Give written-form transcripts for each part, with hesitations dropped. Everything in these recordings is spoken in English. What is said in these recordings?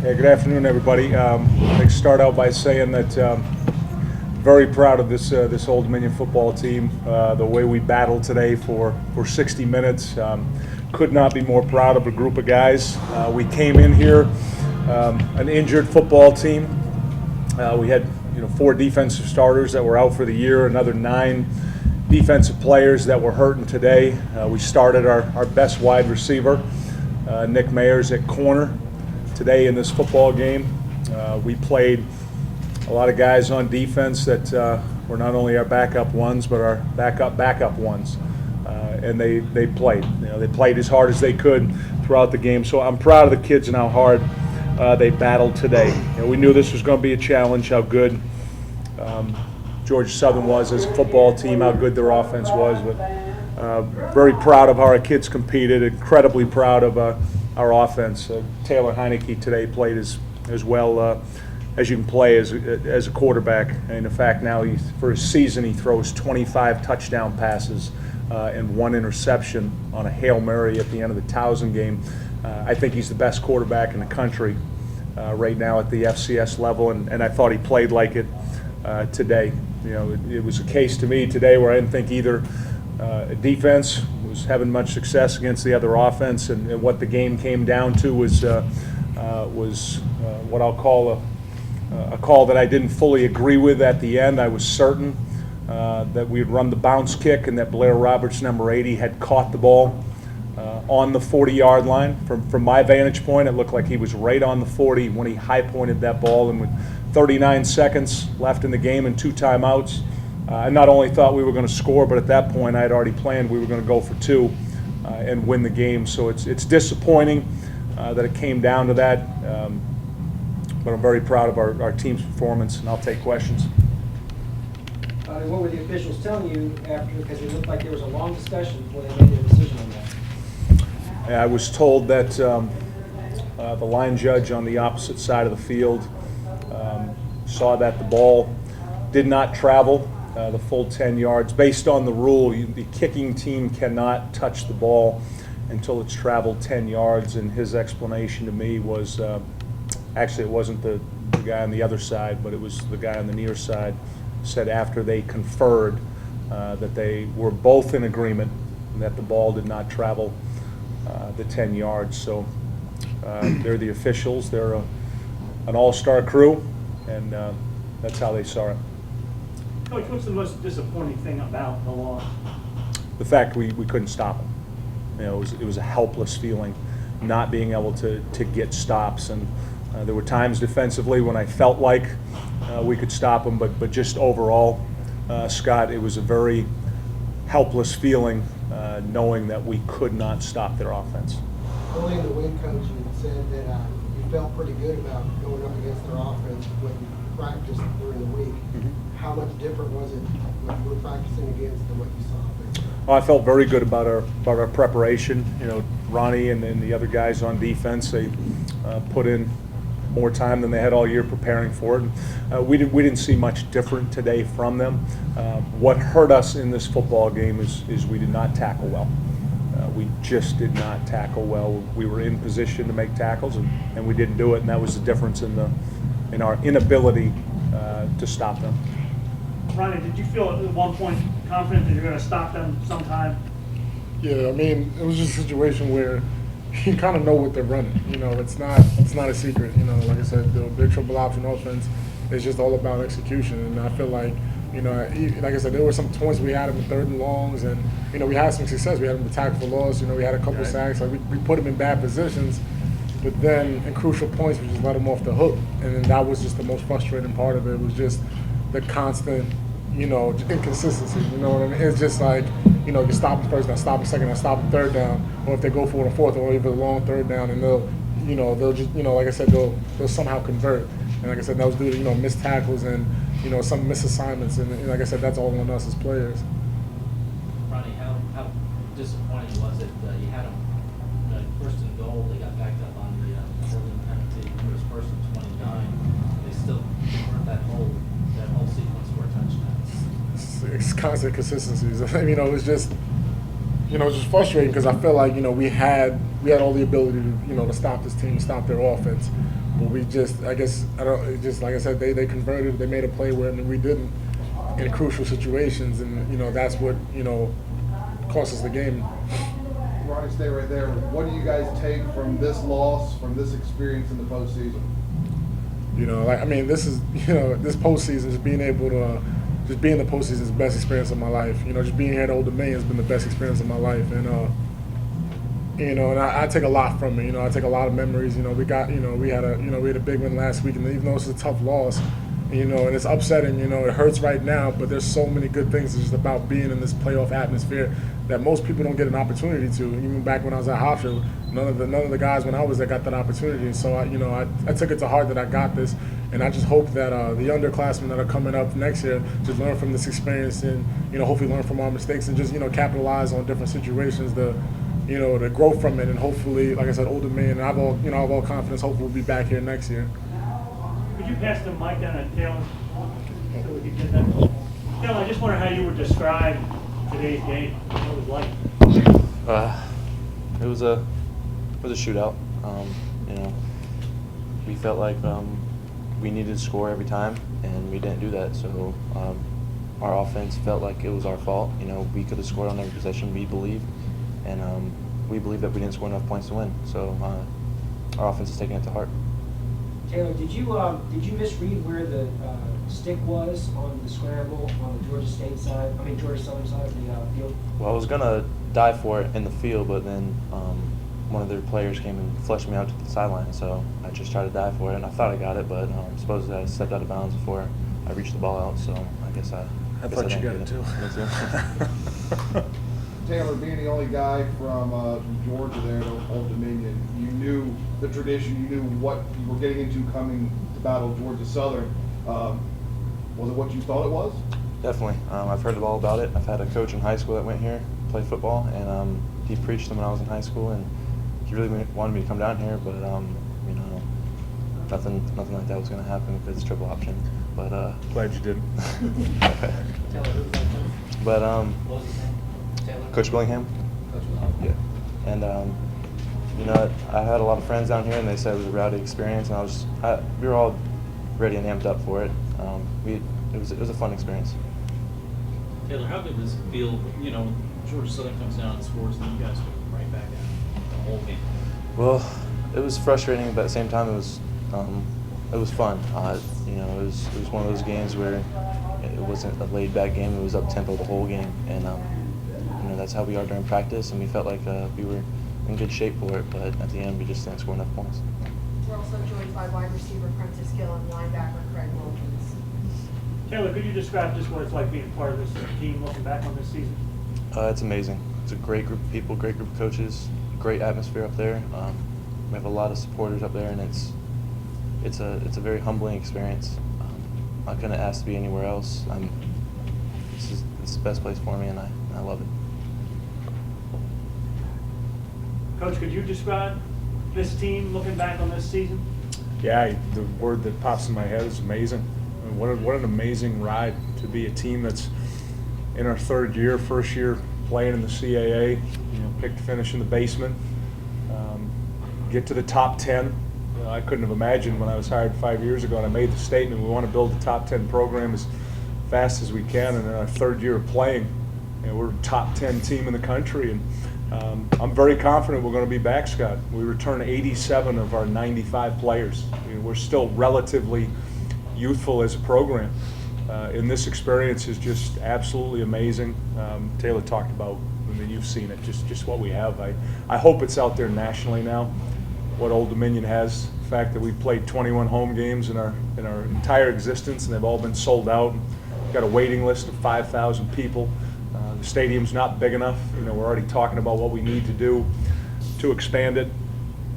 Yeah, good afternoon, everybody. I'd like to start out by saying that very proud of this Old Dominion football team. The way we battled today for 60 minutes. Could not be more proud of a group of guys. We came in here an injured football team. We had 4 defensive starters that were out for the year, another 9 defensive players that were hurting today. We started our best wide receiver, Nick Mayers, at corner today in this football game. We played a lot of guys on defense that were not only our backup ones, but our backup ones. And they played. They played as hard as they could throughout the game. So I'm proud of the kids and how hard they battled today. We knew this was going to be a challenge, how good Georgia Southern was as a football team, how good their offense was. But very proud of how our kids competed, incredibly proud of our offense. Taylor Heineke today played as well as you can play as a quarterback. And in fact, now for his season, he throws 25 touchdown passes and 1 interception on a Hail Mary at the end of the Towson game. I think he's the best quarterback in the country right now at the FCS level, and I thought he played like it today. It was a case to me today where I didn't think either defense was having much success against the other offense, and what the game came down to was what I'll call a call that I didn't fully agree with at the end. I was certain that we would run the bounce kick and that Blair Roberts, number 80, had caught the ball on the 40-yard line. From my vantage point, it looked like he was right on the 40 when he high-pointed that ball, and with 39 seconds left in the game and 2 timeouts, I not only thought we were going to score, but at that point I had already planned we were going to go for 2 and win the game. So it's disappointing that it came down to that, but I'm very proud of our team's performance, and I'll take questions. What were the officials telling you after, because it looked like there was a long discussion before they made their decision on that? I was told that the line judge on the opposite side of the field saw that the ball did not travel the full 10 yards. Based on the rule, the kicking team cannot touch the ball until it's traveled 10 yards, and his explanation to me was, actually it wasn't the guy on the other side, but it was the guy on the near side, said after they conferred that they were both in agreement that the ball did not travel the 10 yards. So they're the officials. They're an all-star crew, and that's how they saw it. Coach, what's the most disappointing thing about the loss? The fact we couldn't stop them. It was a helpless feeling, not being able to get stops. And there were times defensively when I felt like we could stop them, but just overall, Scott, it was a very helpless feeling knowing that we could not stop their offense. Early in the week, Coach, you said that you felt pretty good about going up against their offense when you practiced during the week. Mm-hmm. How much different was it what you were practicing against than what you saw offensively? I felt very good about our preparation. Ronnie and the other guys on defense, they put in more time than they had all year preparing for it. And, we didn't see much different today from them. What hurt us in this football game is we did not tackle well. We just did not tackle well. We were in position to make tackles, and we didn't do it, and that was the difference in our inability to stop them. Ronnie, did you feel at one point confident that you're going to stop them sometime? Yeah, I mean, it was just a situation where you kind of know what they're running. It's not a secret. Like I said, the big triple option offense is just all about execution. And I feel like, like I said, there were some points we had them in 3rd and longs, and we had some success. We had them to tackle for loss. We had a couple sacks. Like we put them in bad positions, but then in crucial points we just let them off the hook. And then that was just the most frustrating part of it. It was just the constant, inconsistency. You know what I mean? It's just like, you stop them first, I stop them second, I stop them 3rd down, or if they go for it on 4th, or even a long 3rd down, and they'll just, like I said, they'll somehow convert. And like I said, that was due to missed tackles and some misassignments, and like I said, that's all on us as players. Ronnie, how disappointing was it? You had them 1st and goal, they got backed up on the holding penalty. It was 1st and 29. They still convert that whole sequence for a touchdown. It's constant consistencies. It was just frustrating because I felt like we had all the ability to to stop this team, stop their offense, But we just, I guess, I don't, it just like I said, they converted, they made a play where we didn't in crucial situations, and that's what cost us the game. Ronnie, stay right there. What do you guys take from this loss, from this experience in the postseason? This is, this postseason is being able to, just being in the postseason is the best experience of my life. Just being here at Old Dominion has been the best experience of my life, and and I take a lot from it. I take a lot of memories. We got, we had a big win last week, and even though it's a tough loss, and it's upsetting. It hurts right now, but there's so many good things. It's just about being in this playoff atmosphere that most people don't get an opportunity to. Even back when I was at Hofstra, none of the guys when I was there got that opportunity. So I took it to heart that I got this, and I just hope that the underclassmen that are coming up next year just learn from this experience and hopefully learn from our mistakes and just capitalize on different situations to grow from it, and hopefully, like I said, Old Dominion. I've all confidence. Hopefully, we'll be back here next year. Could you pass the mic down to Taylor so we can get that? Taylor, I just wonder how you would describe today's game. What it was like. It was a shootout. We felt like we needed to score every time, and we didn't do that. So our offense felt like it was our fault. We could have scored on every possession, we believe, and we believe that we didn't score enough points to win. So our offense is taking it to heart. Taylor, did you misread where the stick was on the scramble on the Georgia Southern side of the field? Well, I was gonna dive for it in the field, but then one of their players came and flushed me out to the sideline. So I just tried to dive for it, and I thought I got it, but supposedly I stepped out of bounds before I reached the ball out. So I guess I thought you got didn't it too. too. Taylor, being the only guy from Georgia there at Old Dominion, you knew the tradition, you knew what you were getting into coming to battle Georgia Southern. Was it what you thought it was? Definitely. I've heard all about it. I've had a coach in high school that went here, played football, and he preached them when I was in high school, and he really wanted me to come down here, but nothing like that was going to happen because it's triple option. But Glad you didn't. Taylor, who was that coach? but What was his name? Taylor? Coach Billingham. Yeah. And I had a lot of friends down here, and they said it was a rowdy experience, and we were all ready and amped up for it. It was a fun experience. Taylor, how good does it feel, Georgia Southern comes down and scores, and you guys go right back at it the whole game? Well, it was frustrating, but at the same time, it was fun. It was one of those games where it wasn't a laid-back game. It was up-tempo the whole game, and that's how we are during practice. And we felt like we were in good shape for it, but at the end, we just didn't score enough points. We're also joined by wide receiver Prentice Gill and linebacker Craig Wilkins. Taylor, could you describe just what it's like being part of this team, looking back on this season? It's amazing. It's a great group of people, great group of coaches, great atmosphere up there. We have a lot of supporters up there, and it's a very humbling experience. I couldn't ask to be anywhere else. It's the best place for me, and I love it. Coach, could you describe this team, looking back on this season? Yeah, the word that pops in my head is amazing. I mean, what an amazing ride to be a team that's in our third year, first year playing in the CAA, picked to finish in the basement, get to the top 10. I couldn't have imagined when I was hired 5 years ago and I made the statement, we want to build the top 10 program as fast as we can, and in our third year of playing, we're a top 10 team in the country, and I'm very confident we're going to be back, Scott. We return 87 of our 95 players. We're still relatively youthful as a program. And this experience is just absolutely amazing. Taylor talked about, you've seen it, just what we have. I hope it's out there nationally now, what Old Dominion has. The fact that we've played 21 home games in our entire existence, and they've all been sold out. We've got a waiting list of 5,000 people. The stadium's not big enough. We're already talking about what we need to do to expand it.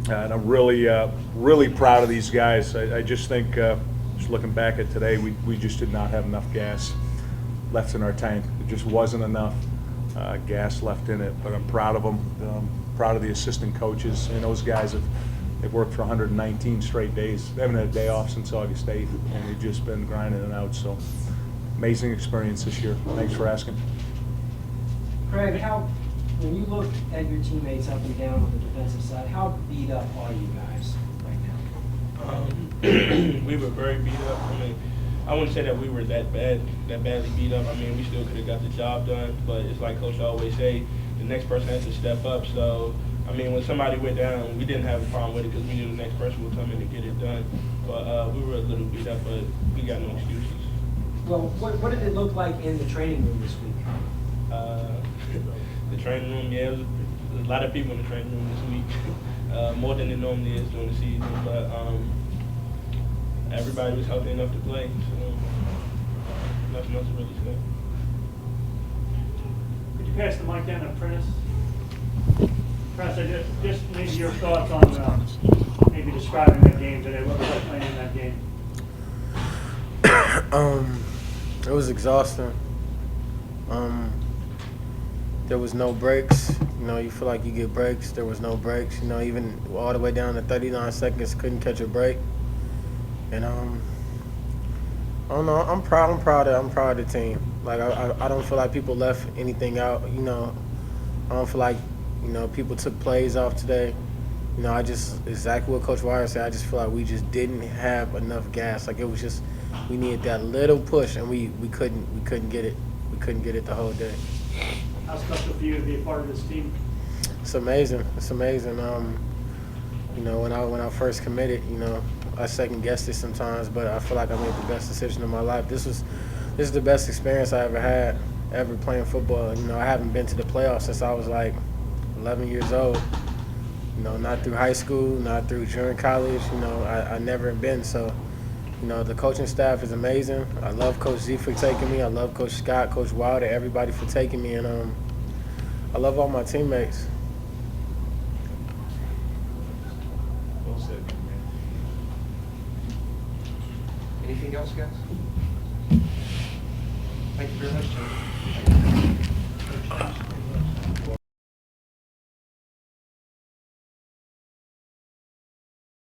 And I'm really proud of these guys. I just think, just looking back at today, we just did not have enough gas left in our tank. There just wasn't enough gas left in it. But I'm proud of them. Proud of the assistant coaches. And those guys they've worked for 119 straight days. They haven't had a day off since August 8th, and they've just been grinding it out. So amazing experience this year. Thanks for asking. Craig, when you look at your teammates up and down on the defensive side, how beat up are you guys right now? We were very beat up. I mean, I wouldn't say that we were that badly beat up. I mean, we still could have got the job done, but it's like Coach always say, the next person has to step up. So, I mean, when somebody went down, we didn't have a problem with it because we knew the next person would come in and get it done. But we were a little beat up, but we got no excuses. Well, what did it look like in the training room this week? The training room, yeah, it was a lot of people in the training room this week, more than it normally is during the season. But everybody was healthy enough to play, so nothing else to really say. Could you pass the mic down to Prentice? Prentice, just maybe your thoughts on maybe describing that game today. What was like playing in that game? It was exhausting. There was no breaks. You know, you feel like you get breaks. There was no breaks. You know, even all the way down to 39 seconds, couldn't catch a break. And I don't know. I'm proud of the team. Like I don't feel like people left anything out. You know, I don't feel like people took plays off today. You know, I just exactly what Coach Wire said. I just feel like we just didn't have enough gas. Like it was just we needed that little push, and we couldn't get it. We couldn't get it the whole day. How special for you to be a part of this team? It's amazing. It's amazing. You know, when I first committed, you know, I second guessed it sometimes, but I feel like I made the best decision of my life. This is the best experience I ever had, ever playing football. You know, I haven't been to the playoffs since I was like 11 years old. You know, not through high school, not through junior college. You know, I never been. So, you know, the coaching staff is amazing. I love Coach Z for taking me. I love Coach Scott, Coach Wilder, everybody for taking me, and I love all my teammates. Well said. Anything else, guys?